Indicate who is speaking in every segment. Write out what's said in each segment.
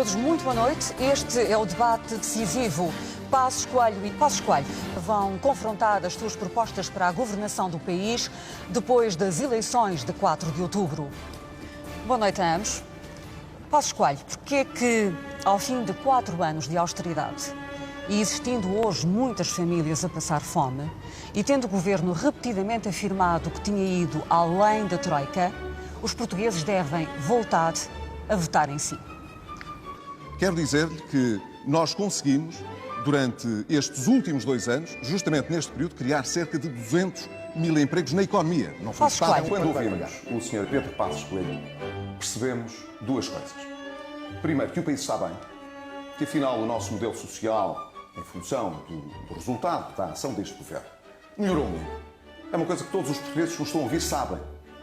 Speaker 1: todos, muito boa noite. Este é o debate decisivo. Passos Coelho e Passos Coelho vão confrontar as suas propostas para a governação do país depois das eleições de 4 de outubro. Boa noite a ambos. Passos Coelho, porque é que, ao fim de 4 anos de austeridade e existindo hoje muitas famílias a passar fome e tendo o governo repetidamente afirmado que tinha ido além da Troika, os portugueses devem voltar a votar em si?
Speaker 2: Quero dizer-lhe que nós conseguimos, durante estes últimos 2 anos, justamente neste período, criar cerca de 200 mil empregos na economia. Não foi Estado.
Speaker 3: Quando ouvimos o Sr. Pedro Passos Coelho, percebemos 2 coisas. Primeiro, que o país está bem, que afinal o nosso modelo social, em função do resultado da ação deste governo, melhorou muito. É uma coisa que todos os portugueses que nos estão a ouvir sabem.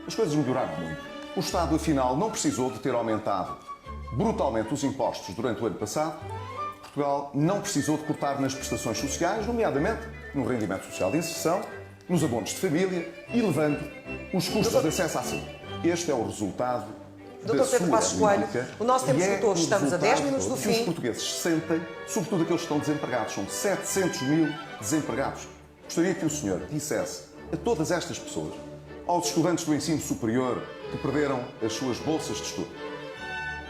Speaker 3: As coisas melhoraram muito. O Estado, afinal, não precisou de ter aumentado brutalmente os impostos durante o ano passado. Portugal não precisou de cortar nas prestações sociais, nomeadamente no rendimento social de inserção, nos abonos de família e levando os custos de acesso à saúde. Este é o resultado da
Speaker 4: Dr. Pedro Passos Coelho, o nosso tempo esgotou. Estamos a 10 minutos do fim.
Speaker 3: Os portugueses sentem, sobretudo aqueles que estão desempregados, são 700 mil desempregados. Gostaria que o senhor dissesse a todas estas pessoas, aos estudantes do ensino superior que perderam as suas bolsas de estudo,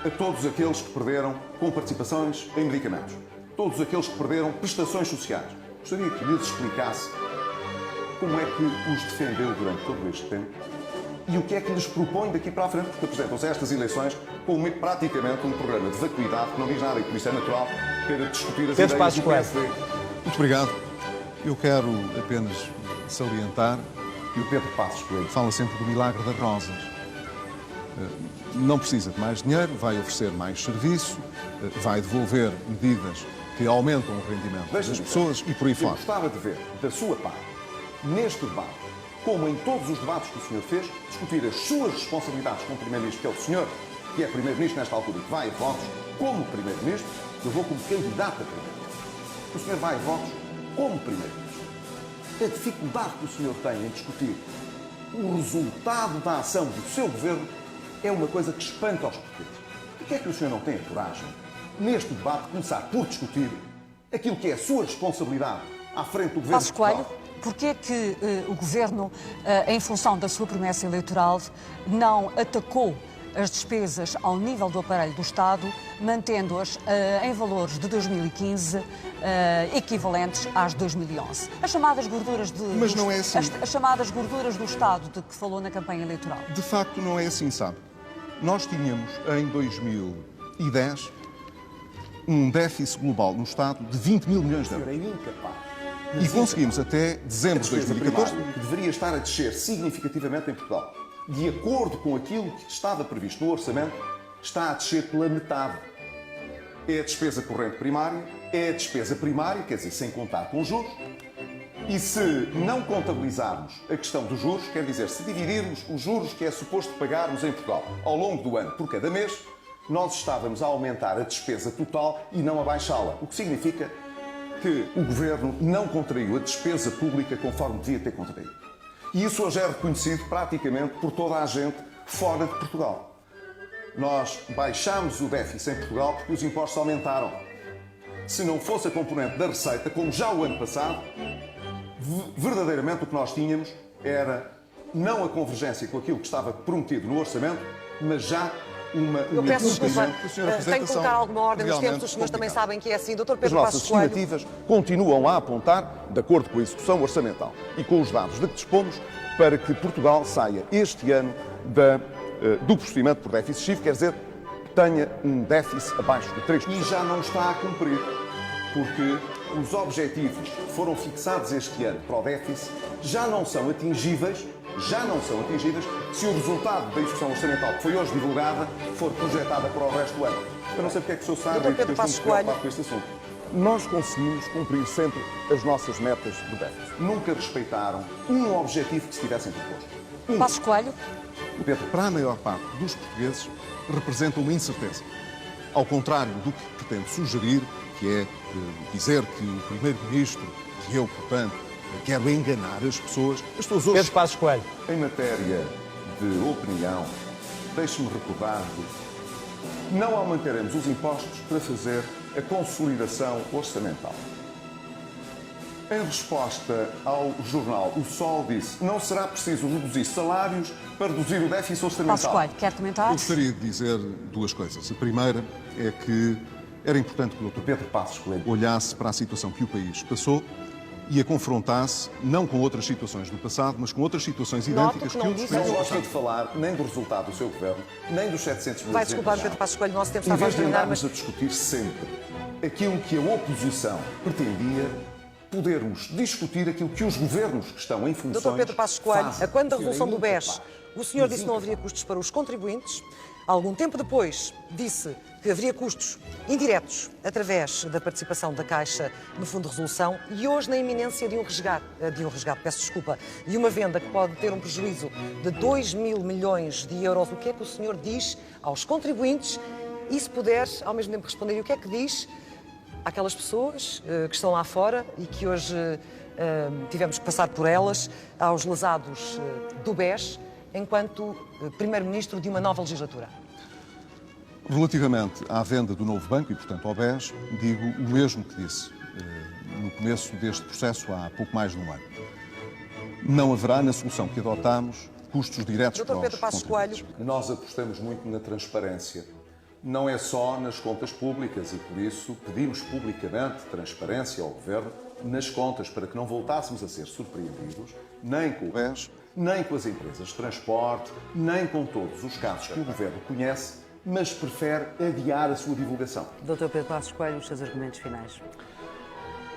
Speaker 3: a todos aqueles que perderam com participações em medicamentos, todos aqueles que perderam prestações sociais, gostaria que lhes explicasse como é que os defendeu durante todo este tempo e o que é que lhes propõe daqui para a frente, porque apresentam-se a estas eleições com praticamente um programa de vacuidade que não diz nada e por isso é natural ter a discutir as ideias do PSD.
Speaker 2: Muito obrigado. Eu quero apenas salientar
Speaker 3: que o Pedro Passos Coelho
Speaker 2: fala sempre do milagre das rosas. Não precisa de mais dinheiro, vai oferecer mais serviço, vai devolver medidas que aumentam o rendimento das pessoas e por aí fora.
Speaker 3: Eu gostava de ver, da sua parte, neste debate, como em todos os debates que o senhor fez, discutir as suas responsabilidades como Primeiro-Ministro, que é o senhor, que é Primeiro-Ministro nesta altura e que vai a votos como Primeiro-Ministro, eu vou como candidato a Primeiro-Ministro. O senhor vai a votos como Primeiro-Ministro. A dificuldade que o senhor tem em discutir o resultado da ação do seu governo é uma coisa que espanta aos portugueses. Por que é que o senhor não tem a coragem, neste debate, de começar por discutir aquilo que é a sua responsabilidade à frente do governo
Speaker 1: Passos Coelho, porque é que o governo, em função da sua promessa eleitoral, não atacou as despesas ao nível do aparelho do Estado, mantendo-as em valores de 2015 equivalentes às de 2011? As chamadas gorduras
Speaker 2: Mas não é assim.
Speaker 1: As chamadas gorduras do Estado de que falou na campanha eleitoral.
Speaker 2: De facto, não é assim, sabe? Nós tínhamos, em 2010, um déficit global no Estado de 20 mil milhões de euros.
Speaker 3: é incapaz.
Speaker 2: E conseguimos até dezembro de 2014...
Speaker 3: que deveria estar a descer significativamente em Portugal, de acordo com aquilo que estava previsto no orçamento, está a descer pela metade. É a despesa corrente primária, é a despesa primária, quer dizer, sem contar com juros. E se não contabilizarmos a questão dos juros, quer dizer, se dividirmos os juros que é suposto pagarmos em Portugal ao longo do ano por cada mês, nós estávamos a aumentar a despesa total e não a baixá-la. O que significa que o Governo não contraiu a despesa pública conforme devia ter contraído. E isso hoje é reconhecido praticamente por toda a gente fora de Portugal. Nós baixámos o déficit em Portugal porque os impostos aumentaram. Se não fosse a componente da receita, como já o ano passado, verdadeiramente o que nós tínhamos era não a convergência com aquilo que estava prometido no orçamento, mas já
Speaker 4: eu peço desculpa, tenho que colocar alguma ordem nos tempos, os senhores também sabem que é assim. Dr. Pedro Passos Coelho.
Speaker 3: As nossas estimativas continuam a apontar, de acordo com a execução orçamental e com os dados de que dispomos, para que Portugal saia este ano do procedimento por déficit excessivo, quer dizer, que tenha um déficit abaixo de 3%. E já não está a cumprir, porque os objetivos que foram fixados este ano para o déficit já não são atingíveis se o resultado da execução orçamental que foi hoje divulgada for projetada para o resto do ano. Eu não sei porque é que o senhor sabe
Speaker 4: Dr. Pedro Passos Coelho.
Speaker 3: Com este assunto. Nós conseguimos cumprir sempre as nossas metas do déficit. Nunca respeitaram um objetivo que se tivessem proposto.
Speaker 1: Passos Coelho.
Speaker 2: Pedro, para a maior parte dos portugueses, representa uma incerteza. Ao contrário do que pretende sugerir, que é dizer que o Primeiro-Ministro, que eu, portanto, quero enganar as pessoas hoje...
Speaker 5: Pedro Passos Coelho.
Speaker 3: Em matéria de opinião, deixe-me recordar Não aumentaremos os impostos para fazer a consolidação orçamental. Em resposta ao jornal O Sol disse: não será preciso reduzir salários para reduzir o déficit orçamental.
Speaker 1: Passos Coelho, quer comentar?
Speaker 2: Eu gostaria de dizer duas coisas. A primeira é que era importante que o Dr. Pedro Passos Coelho olhasse para a situação que o país passou e a confrontasse não com outras situações do passado, mas com outras situações idênticas que outros países
Speaker 3: não gosto de falar nem do resultado do seu governo, nem dos 700 mil.
Speaker 4: Vai desculpar, Pedro Passos Coelho, nosso tempo está a
Speaker 3: terminar. Em vez de
Speaker 4: terminar,
Speaker 3: andarmos a discutir sempre aquilo que a oposição pretendia, podermos discutir aquilo que os governos que estão em funções
Speaker 4: Dr. Pedro Passos Coelho,
Speaker 3: fazem.
Speaker 4: a quando da resolução do BES, o senhor disse que não haveria custos para os contribuintes. Algum tempo depois, disse que haveria custos indiretos através da participação da Caixa no Fundo de Resolução e hoje, na iminência de um resgate, de uma venda que pode ter um prejuízo de 2 mil milhões de euros, o que é que o senhor diz aos contribuintes? E se puder, ao mesmo tempo, responder, o que é que diz àquelas pessoas que estão lá fora e que hoje tivemos que passar por elas, aos lesados do BES, enquanto Primeiro-Ministro de uma nova legislatura?
Speaker 2: Relativamente à venda do novo banco e, portanto, ao BES, digo o mesmo que disse no começo deste processo há pouco mais de um ano. Não haverá, na solução que adotamos, custos diretos para os
Speaker 4: Pedro Passos Coelho.
Speaker 3: Nós apostamos muito na transparência. Não é só nas contas públicas e, por isso, pedimos publicamente transparência ao Governo nas contas para que não voltássemos a ser surpreendidos nem com o BES, nem com as empresas de transporte, nem com todos os casos que o Governo conhece, mas prefere adiar a sua divulgação.
Speaker 5: Dr. Pedro Passos Coelho, os seus argumentos finais.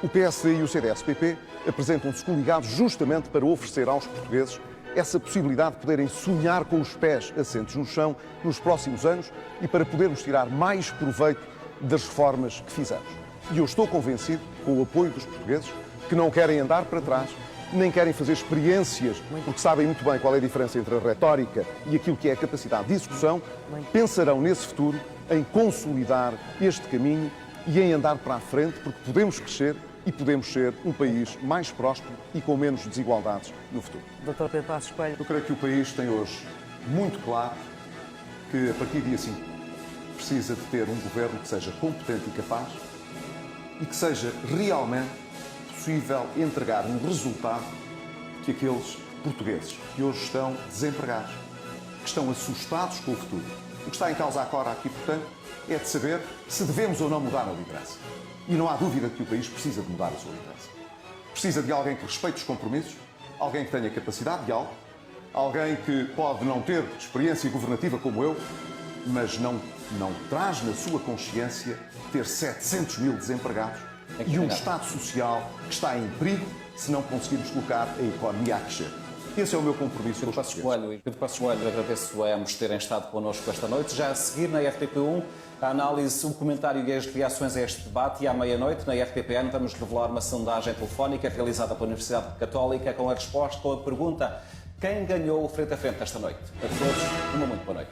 Speaker 3: O PSD e o CDS-PP apresentam-se coligados justamente para oferecer aos portugueses essa possibilidade de poderem sonhar com os pés assentos no chão nos próximos anos e para podermos tirar mais proveito das reformas que fizemos. E eu estou convencido, com o apoio dos portugueses, que não querem andar para trás, nem querem fazer experiências, porque sabem muito bem qual é a diferença entre a retórica e aquilo que é a capacidade de execução, pensarão nesse futuro em consolidar este caminho e em andar para a frente, porque podemos crescer e podemos ser um país mais próspero e com menos desigualdades no futuro.
Speaker 5: Dr. Pedro Passos Coelho.
Speaker 3: Eu creio que o país tem hoje muito claro que, a partir de dia 5, precisa de ter um governo que seja competente e capaz e que seja realmente possível entregar um resultado que aqueles portugueses que hoje estão desempregados, que estão assustados com o futuro. O que está em causa agora aqui, portanto, é de saber se devemos ou não mudar a liderança. E não há dúvida que o país precisa de mudar a sua liderança. Precisa de alguém que respeite os compromissos, alguém que tenha capacidade de diálogo, alguém que pode não ter experiência governativa como eu, mas não traz na sua consciência ter 700 mil desempregados e um Estado social que está em perigo se não conseguirmos colocar a economia a crescer. Esse é o meu compromisso.
Speaker 6: Pedro Passos Coelho, agradeço a ambos terem estado connosco esta noite. Já a seguir, na RTP1, a análise, o comentário e as reações a este debate. E à meia-noite, na RTPN, vamos revelar uma sondagem telefónica realizada pela Universidade Católica com a resposta à pergunta: quem ganhou o frente a frente esta noite? A todos, uma muito boa noite.